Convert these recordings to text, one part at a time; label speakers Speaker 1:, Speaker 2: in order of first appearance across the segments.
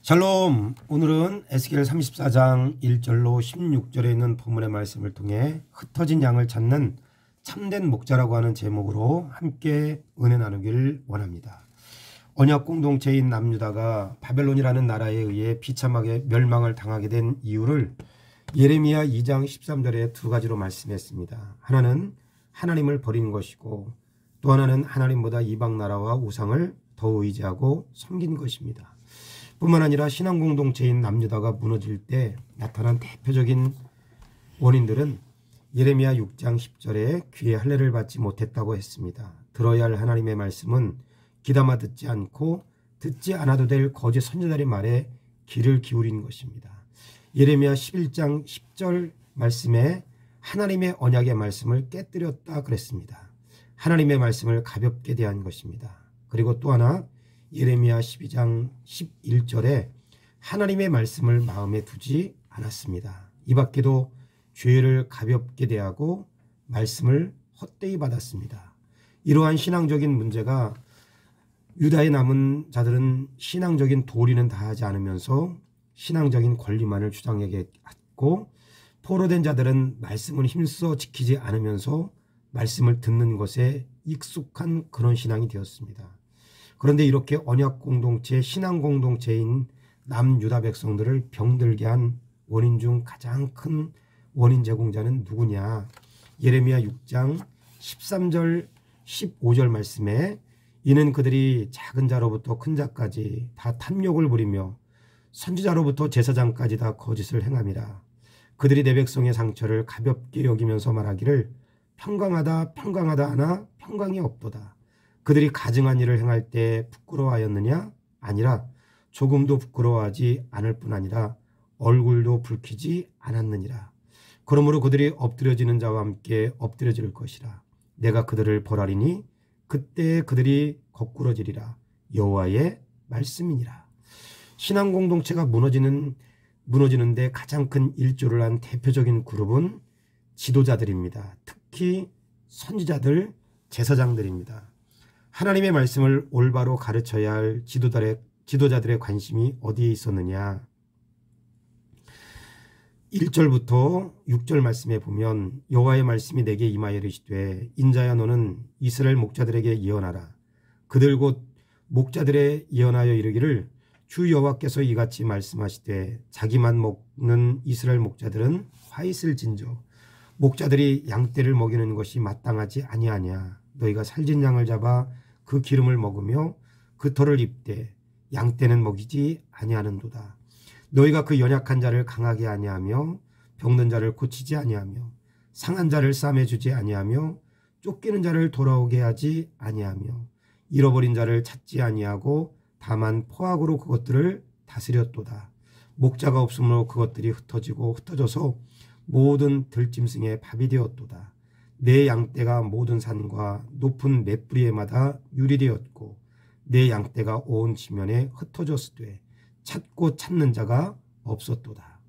Speaker 1: 샬롬. 오늘은 에스겔 34장 1절로 16절에 있는 본문의 말씀을 통해 흩어진 양을 찾는 참된 목자라고 하는 제목으로 함께 은혜 나누기를 원합니다. 언약 공동체인 남유다가 바벨론이라는 나라에 의해 비참하게 멸망을 당하게 된 이유를 예레미야 2장 13절에 두 가지로 말씀했습니다. 하나는 하나님을 버린 것이고 또 하나는 하나님보다 이방 나라와 우상을 더 의지하고 섬긴 것입니다. 뿐만 아니라 신앙 공동체인 남유다가 무너질 때 나타난 대표적인 원인들은 예레미야 6장 10절에 귀에 할례를 받지 못했다고 했습니다. 들어야 할 하나님의 말씀은 귀담아 듣지 않고 듣지 않아도 될 거짓 선지자들의 말에 귀를 기울인 것입니다. 예레미야 11장 10절 말씀에 하나님의 언약의 말씀을 깨뜨렸다 그랬습니다. 하나님의 말씀을 가볍게 대한 것입니다. 그리고 또 하나 예레미야 12장 11절에 하나님의 말씀을 마음에 두지 않았습니다. 이 밖에도 죄를 가볍게 대하고 말씀을 헛되이 받았습니다. 이러한 신앙적인 문제가 유다에 남은 자들은 신앙적인 도리는 다하지 않으면서 신앙적인 권리만을 주장하고 포로된 자들은 말씀을 힘써 지키지 않으면서 말씀을 듣는 것에 익숙한 그런 신앙이 되었습니다. 그런데 이렇게 언약 공동체, 신앙 공동체인 남유다 백성들을 병들게 한 원인 중 가장 큰 원인 제공자는 누구냐? 예레미야 6장 13절 15절 말씀에 이는 그들이 작은 자로부터 큰 자까지 다 탐욕을 부리며 선지자로부터 제사장까지 다 거짓을 행함이라. 그들이 내 백성의 상처를 가볍게 여기면서 말하기를 평강하다 평강하다 하나 평강이 없도다. 그들이 가증한 일을 행할 때 부끄러워하였느냐? 아니라 조금도 부끄러워하지 않을 뿐 아니라 얼굴도 붉히지 않았느니라. 그러므로 그들이 엎드려지는 자와 함께 엎드려질 것이라. 내가 그들을 벌하리니 그때 그들이 거꾸러지리라. 여호와의 말씀이니라. 신앙 공동체가 무너지는데 가장 큰 일조를 한 대표적인 그룹은 지도자들입니다. 특히 선지자들, 제사장들입니다. 하나님의 말씀을 올바로 가르쳐야 할 지도자들의 관심이 어디에 있었느냐? 1절부터 6절 말씀에 보면 여호와의 말씀이 내게 임하여 이르시되 인자야 너는 이스라엘 목자들에게 예언하라. 그들 곧 목자들에 예언하여 이르기를 주 여호와께서 이같이 말씀하시되 자기만 먹는 이스라엘 목자들은 화 있을 진저 목자들이 양떼를 먹이는 것이 마땅하지 아니하냐. 너희가 살진 양을 잡아 그 기름을 먹으며 그 털을 입되 양떼는 먹이지 아니하는도다. 너희가 그 연약한 자를 강하게 아니하며 병든 자를 고치지 아니하며 상한 자를 싸매 주지 아니하며 쫓기는 자를 돌아오게 하지 아니하며 잃어버린 자를 찾지 아니하고 다만 포악으로 그것들을 다스렸도다. 목자가 없으므로 그것들이 흩어져서 모든 들짐승의 밥이 되었도다. 내 양떼가 모든 산과 높은 맷뿌리에마다 유리되었고 내 양떼가 온 지면에 흩어졌으되 찾고 찾는 자가 없었도다.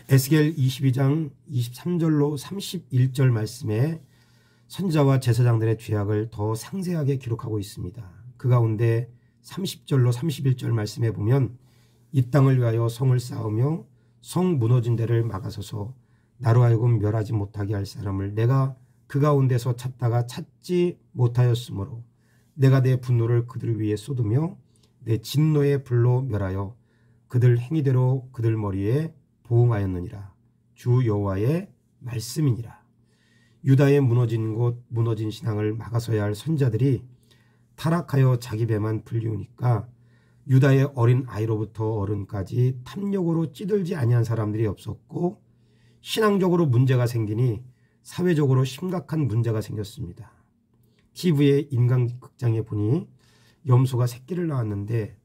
Speaker 1: 에스겔 22장 23절로 31절 말씀에 선지자와 제사장들의 죄악을 더 상세하게 기록하고 있습니다. 그 가운데 30절로 31절 말씀에 보면 이 땅을 위하여 성을 쌓으며 성 무너진 데를 막아서서 나로 하여금 멸하지 못하게 할 사람을 내가 그 가운데서 찾다가 찾지 못하였으므로 내가 내 분노를 그들 위에 쏟으며 내 진노의 불로 멸하여 그들 행위대로 그들 머리에 보응하였느니라. 주 여호와의 말씀이니라. 유다의 무너진 곳 무너진 신앙을 막아서야 할 선지자들이 타락하여 자기 배만 불리우니까 유다의 어린 아이로부터 어른까지 탐욕으로 찌들지 아니한 사람들이 없었고 신앙적으로 문제가 생기니 사회적으로 심각한 문제가 생겼습니다. TV의 인간극장에 보니 염소가 새끼를 낳았는데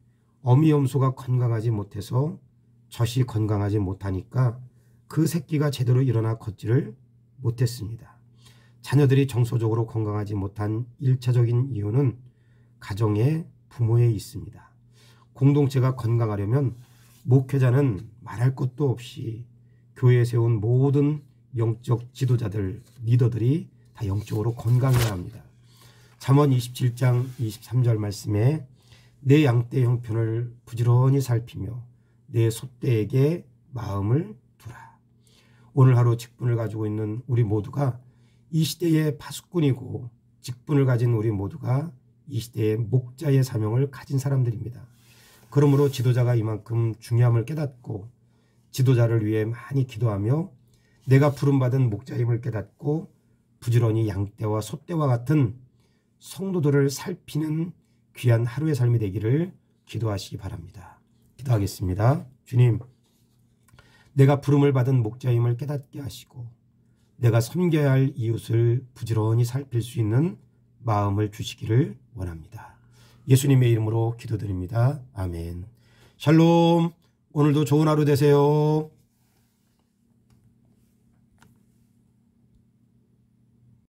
Speaker 1: 어미 염소가 건강하지 못해서 젖이 건강하지 못하니까 그 새끼가 제대로 일어나 걷지를 못했습니다. 자녀들이 정서적으로 건강하지 못한 1차적인 이유는 가정의 부모에 있습니다. 공동체가 건강하려면 목회자는 말할 것도 없이 교회에 세운 모든 영적 지도자들, 리더들이 다 영적으로 건강해야 합니다. 잠언 27장 23절 말씀에 내 양떼 형편을 부지런히 살피며 내 소떼에게 마음을 두라. 오늘 하루 직분을 가지고 있는 우리 모두가 이 시대의 파수꾼이고 직분을 가진 우리 모두가 이 시대의 목자의 사명을 가진 사람들입니다. 그러므로 지도자가 이만큼 중요함을 깨닫고 지도자를 위해 많이 기도하며 내가 부름받은 목자임을 깨닫고 부지런히 양떼와 소떼와 같은 성도들을 살피는 귀한 하루의 삶이 되기를 기도하시기 바랍니다. 기도하겠습니다. 주님, 내가 부름을 받은 목자임을 깨닫게 하시고 내가 섬겨야 할 이웃을 부지런히 살필 수 있는 마음을 주시기를 원합니다. 예수님의 이름으로 기도드립니다. 아멘. 샬롬. 오늘도 좋은 하루 되세요.